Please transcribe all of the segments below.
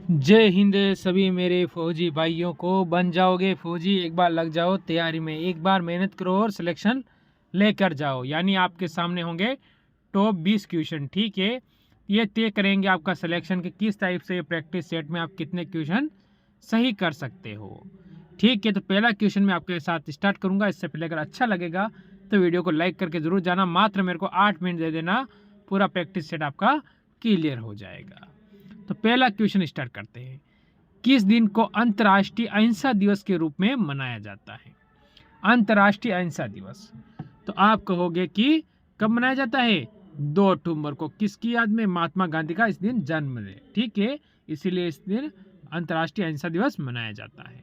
जय हिंद सभी मेरे फौजी भाइयों को। बन जाओगे फौजी, एक बार लग जाओ तैयारी में, एक बार मेहनत करो और सिलेक्शन लेकर जाओ। यानी आपके सामने होंगे टॉप 20 क्वेश्चन, ठीक है। ये तय करेंगे आपका सिलेक्शन कि किस टाइप से प्रैक्टिस सेट में आप कितने क्वेश्चन सही कर सकते हो, ठीक है। तो पहला क्वेश्चन मैं आपके साथ स्टार्ट करूंगा। इससे पहले अगर अच्छा लगेगा तो वीडियो को लाइक करके ज़रूर जाना। मात्र मेरे को 8 मिनट दे देना, पूरा प्रैक्टिस सेट आपका क्लियर हो जाएगा। तो पहला क्वेश्चन स्टार्ट करते हैं। किस दिन को अंतर्राष्ट्रीय अहिंसा दिवस के रूप में मनाया जाता है? अंतर्राष्ट्रीय अहिंसा दिवस, तो आप कहोगे कि कब मनाया जाता है? 2 अक्टूबर को। किसकी याद में? महात्मा गांधी का इस दिन जन्म है, ठीक है। इसीलिए इस दिन अंतर्राष्ट्रीय अहिंसा दिवस मनाया जाता है,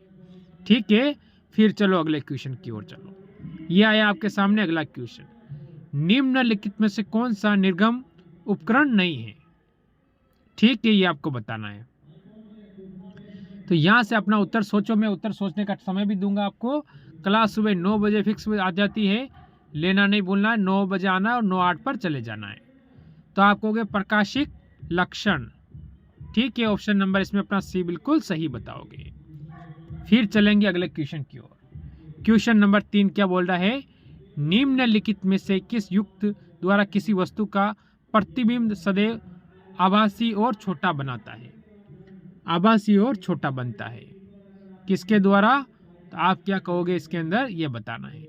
ठीक है। फिर चलो अगले क्वेश्चन की ओर चलो। ये आया आपके सामने अगला क्वेश्चन। निम्नलिखित में से कौन सा निर्गम उपकरण नहीं है? ठीक है, ये आपको बताना है। तो यहाँ से अपना उत्तर सोचो। मैं उत्तर सोचने का समय भी दूंगा आपको। क्लास सुबह 9 बजे फिक्स आ जाती है, लेना नहीं भूलना है। 9 बजे आना और 9:08 पर चले जाना है। तो आप कहोगे प्रकाशिक लक्षण, ठीक है। ऑप्शन नंबर इसमें अपना सी बिल्कुल सही बताओगे। फिर चलेंगे अगले क्वेश्चन की ओर। क्वेश्चन नंबर 3 क्या बोल रहा है? निम्नलिखित में से किस युक्त द्वारा किसी वस्तु का प्रतिबिंब सदैव आभासी और छोटा बनाता है? आभासी और छोटा बनता है किसके द्वारा? तो आप क्या कहोगे इसके अंदर, ये बताना है।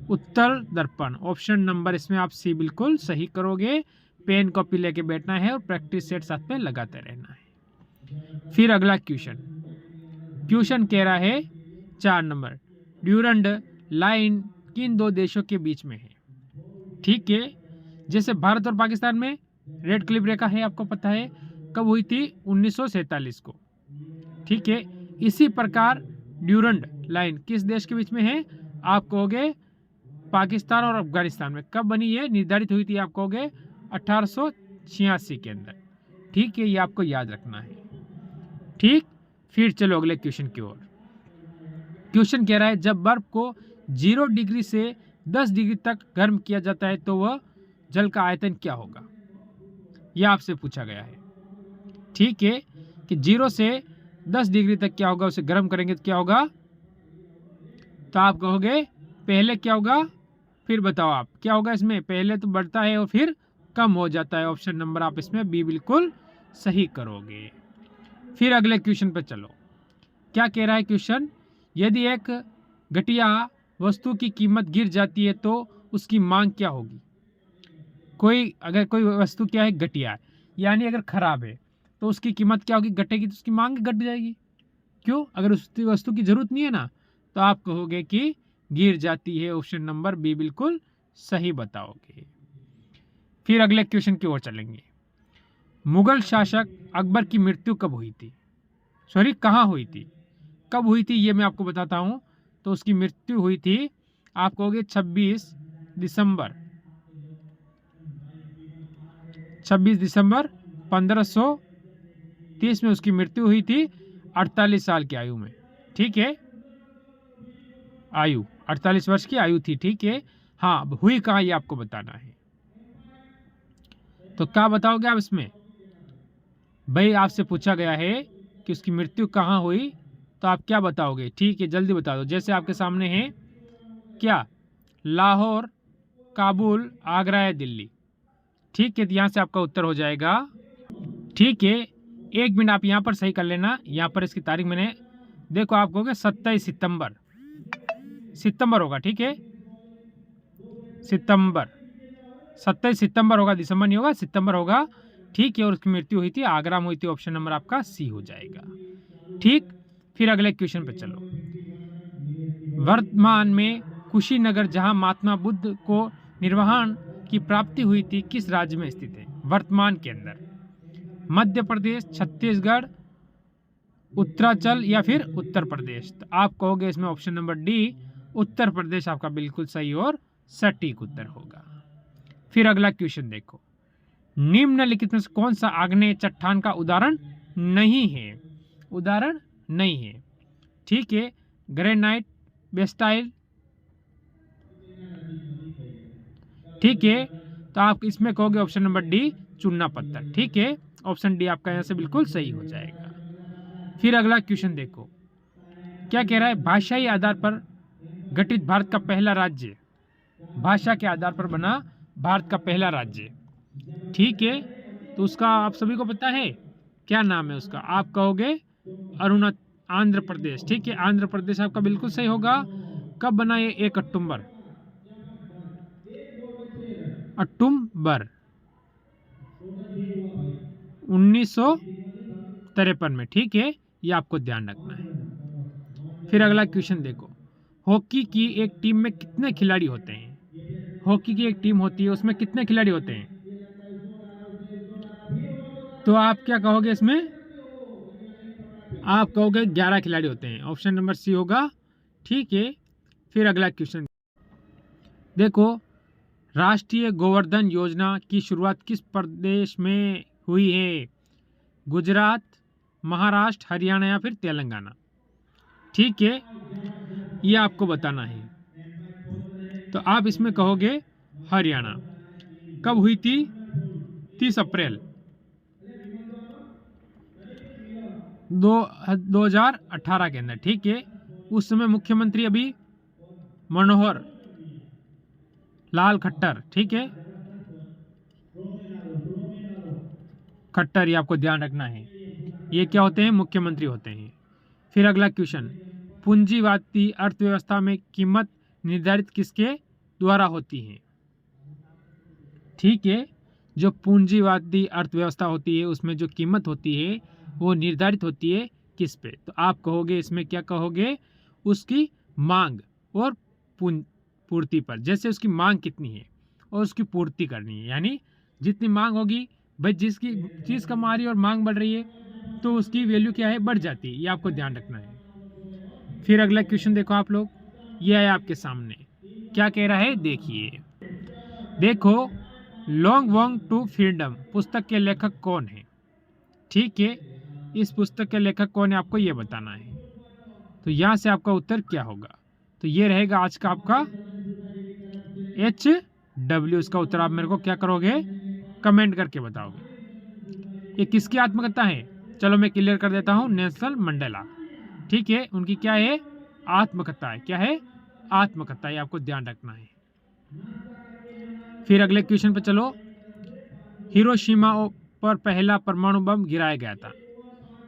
उत्तर दर्पण। ऑप्शन नंबर इसमें आप सी बिल्कुल सही करोगे। पेन कॉपी लेके बैठना है और प्रैक्टिस सेट साथ में लगाते रहना है। फिर अगला क्वेश्चन, क्वेश्चन कह रहा है 4 नंबर, ड्यूरंड लाइन किन 2 देशों के बीच में है? ठीक है, जैसे भारत और पाकिस्तान में रेड क्लिफ रेखा है, आपको पता है कब हुई थी? 1947 को, ठीक है। इसी प्रकार ड्यूरंड लाइन किस देश के बीच में है? आप कहोगे पाकिस्तान और अफगानिस्तान में। कब बनी है? निर्धारित हुई थी, आप कहोगे 1886 के अंदर, ठीक है। ये आपको याद रखना है, ठीक। फिर चलो अगले क्वेश्चन की ओर। क्वेश्चन कह रहा है जब बर्फ को 0 डिग्री से 10 डिग्री तक गर्म किया जाता है तो वह जल का आयतन क्या होगा? यह आपसे पूछा गया है, ठीक है, कि 0 से 10 डिग्री तक क्या होगा, उसे गर्म करेंगे तो क्या होगा? तो आप कहोगे पहले क्या होगा, फिर बताओ आप क्या होगा इसमें? पहले तो बढ़ता है और फिर कम हो जाता है। ऑप्शन नंबर आप इसमें बी बिल्कुल सही करोगे। फिर अगले क्वेश्चन पर चलो। क्या कह रहा है क्वेश्चन? यदि एक घटिया वस्तु की कीमत गिर जाती है तो उसकी मांग क्या होगी? अगर कोई वस्तु क्या है? घटिया है, यानी अगर खराब है तो उसकी कीमत क्या होगी? घटेगी, तो उसकी मांग घट जाएगी। क्यों? अगर उस वस्तु की जरूरत नहीं है ना, तो आप कहोगे कि गिर जाती है। ऑप्शन नंबर बी बिल्कुल सही बताओगे। फिर अगले क्वेश्चन की ओर चलेंगे। मुगल शासक अकबर की मृत्यु कब हुई थी? सॉरी, कहाँ हुई थी? कब हुई थी ये मैं आपको बताता हूँ। तो उसकी मृत्यु हुई थी, आप कहोगे 26 दिसंबर 1530 में उसकी मृत्यु हुई थी, 48 साल की आयु में, ठीक है। आयु 48 वर्ष की आयु थी, ठीक है। हाँ, हुई कहाँ ये आपको बताना है। तो क्या बताओगे आप इसमें? भाई आपसे पूछा गया है कि उसकी मृत्यु कहाँ हुई, तो आप क्या बताओगे? ठीक है, जल्दी बता दो। जैसे आपके सामने है क्या? लाहौर, काबुल, आगरा या दिल्ली, ठीक है। तो यहाँ से आपका उत्तर हो जाएगा, ठीक है। 1 मिनट आप यहाँ पर सही कर लेना। यहाँ पर इसकी तारीख मैंने, देखो आप कहोगे 27 सितंबर होगा, ठीक है। सितंबर 27 सितंबर होगा, दिसंबर नहीं होगा, सितंबर होगा, ठीक है। और उसकी मृत्यु हुई थी आगरा में हुई थी। ऑप्शन नंबर आपका सी हो जाएगा, ठीक। फिर अगले क्वेश्चन पे चलो। वर्तमान में कुशीनगर, जहां महात्मा बुद्ध को निर्वाण की प्राप्ति हुई थी, किस राज्य में स्थित है वर्तमान के अंदर? मध्य प्रदेश, छत्तीसगढ़, उत्तरांचल या फिर उत्तर प्रदेश? तो आप कहोगे इसमें option number D, Uttar Pradesh आपका बिल्कुल सही और सटीक उत्तर होगा। फिर अगला क्वेश्चन देखो। निम्नलिखित में से कौन सा आग्नेय चट्टान का उदाहरण नहीं है? उदाहरण नहीं है, ठीक है। ग्रेनाइट, बेस्टाइल, ठीक है। तो आप इसमें कहोगे ऑप्शन नंबर डी, चूना पत्थर, ठीक है। ऑप्शन डी आपका यहाँ से बिल्कुल सही हो जाएगा। फिर अगला क्वेश्चन देखो, क्या कह रहा है, भाषाई आधार पर गठित भारत का पहला राज्य, भाषा के आधार पर बना भारत का पहला राज्य। ठीक है, तो उसका आप सभी को पता है, क्या नाम है उसका, आप कहोगे आंध्र प्रदेश। ठीक है, आंध्र प्रदेश आपका बिल्कुल सही होगा। कब बना ये, 1 अक्टूबर 1953 में। ठीक है, ये आपको ध्यान रखना है। फिर अगला क्वेश्चन देखो, हॉकी की एक टीम में कितने खिलाड़ी होते हैं, हॉकी की एक टीम होती है, उसमें कितने खिलाड़ी होते हैं, तो आप क्या कहोगे इसमें, आप कहोगे 11 खिलाड़ी होते हैं, ऑप्शन नंबर सी होगा। ठीक है, फिर अगला क्वेश्चन देखो, राष्ट्रीय गोवर्धन योजना की शुरुआत किस प्रदेश में हुई है, गुजरात, महाराष्ट्र, हरियाणा या फिर तेलंगाना। ठीक है, ये आपको बताना है, तो आप इसमें कहोगे हरियाणा। कब हुई थी, 30 अप्रैल 2018 के अंदर। ठीक है, उस समय मुख्यमंत्री अभी मनोहर लाल खट्टर। ठीक है, खट्टर, ये आपको ध्यान रखना है, ये क्या होते हैं, मुख्यमंत्री होते हैं। फिर अगला क्वेश्चन, पूंजीवादी अर्थव्यवस्था में कीमत निर्धारित किसके द्वारा होती है। ठीक है, जो पूंजीवादी अर्थव्यवस्था होती है उसमें जो कीमत होती है वो निर्धारित होती है किस पे, तो आप कहोगे इसमें क्या कहोगे, उसकी मांग और पूर्ति पर। जैसे उसकी मांग कितनी है और उसकी पूर्ति करनी है, यानी जितनी मांग होगी भाई, जिसकी चीज़ कम आ रही है और मांग बढ़ रही है तो उसकी वैल्यू क्या है, बढ़ जाती है, ये आपको ध्यान रखना है। फिर अगला क्वेश्चन देखो आप लोग, ये है आपके सामने, क्या कह रहा है देखिए, देखो, लॉन्ग वॉक टू फ्रीडम पुस्तक के लेखक कौन है। ठीक है, इस पुस्तक के लेखक कौन है आपको ये बताना है, तो यहाँ से आपका उत्तर क्या होगा, तो ये रहेगा आज का आपका HW। इसका उत्तर आप मेरे को क्या करोगे, कमेंट करके बताओगे। ये किसकी आत्मकथा है, चलो मैं क्लियर कर देता हूँ, नेल्सन मंडेला। ठीक है, उनकी क्या है, आत्मकथा है, क्या है, आत्मकथा, ये आपको ध्यान रखना है। फिर अगले क्वेश्चन पे चलो, हिरोशिमा पर पहला परमाणु बम गिराया गया था,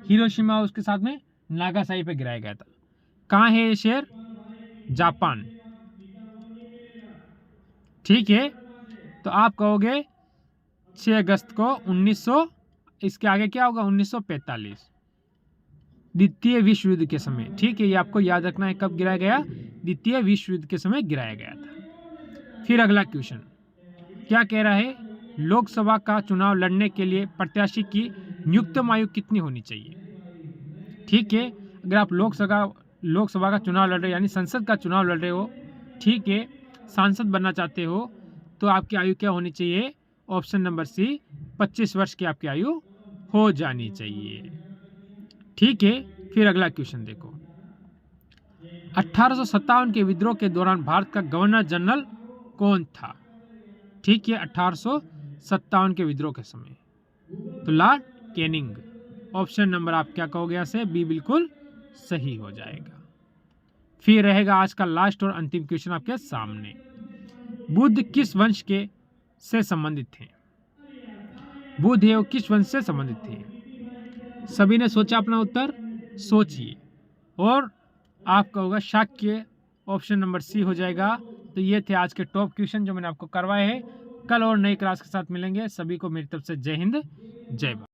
हिरोशिमा उसके साथ में नागासाकी पे गिराया गया था, कहाँ है ये शहर, जापान। ठीक है, तो आप कहोगे 6 अगस्त को 1900, इसके आगे क्या होगा, 1945, द्वितीय विश्व युद्ध के समय। ठीक है, ये आपको याद रखना है, कब गिराया गया, द्वितीय विश्व युद्ध के समय गिराया गया था। फिर अगला क्वेश्चन क्या कह रहा है, लोकसभा का चुनाव लड़ने के लिए प्रत्याशी की न्यूनतम आयु कितनी होनी चाहिए। ठीक है, अगर आप लोकसभा का चुनाव लड़ रहे हो, यानी संसद का चुनाव लड़ रहे हो, ठीक है, सांसद बनना चाहते हो, तो आपकी आयु क्या होनी चाहिए, ऑप्शन नंबर सी, 25 वर्ष की आपकी आयु हो जानी चाहिए। ठीक है, फिर अगला क्वेश्चन देखो, 1857 के विद्रोह के दौरान भारत का गवर्नर जनरल कौन था। ठीक है, 1857 के विद्रोह के समय, तो लॉर्ड कैनिंग। ऑप्शन नंबर आप क्या कहोगे, यहाँ से बी बिल्कुल सही हो जाएगा। फिर रहेगा आज का लास्ट और अंतिम क्वेश्चन आपके सामने, बुद्ध किस वंश के से संबंधित थे, बुद्ध है वो किस वंश से संबंधित थे। सभी ने सोचा अपना उत्तर, सोचिए, और आपका होगा शाक्य, ऑप्शन नंबर सी हो जाएगा। तो ये थे आज के टॉप क्वेश्चन जो मैंने आपको करवाए हैं। कल और नई क्लास के साथ मिलेंगे, सभी को मेरी तरफ से जय हिंद, जय भारत।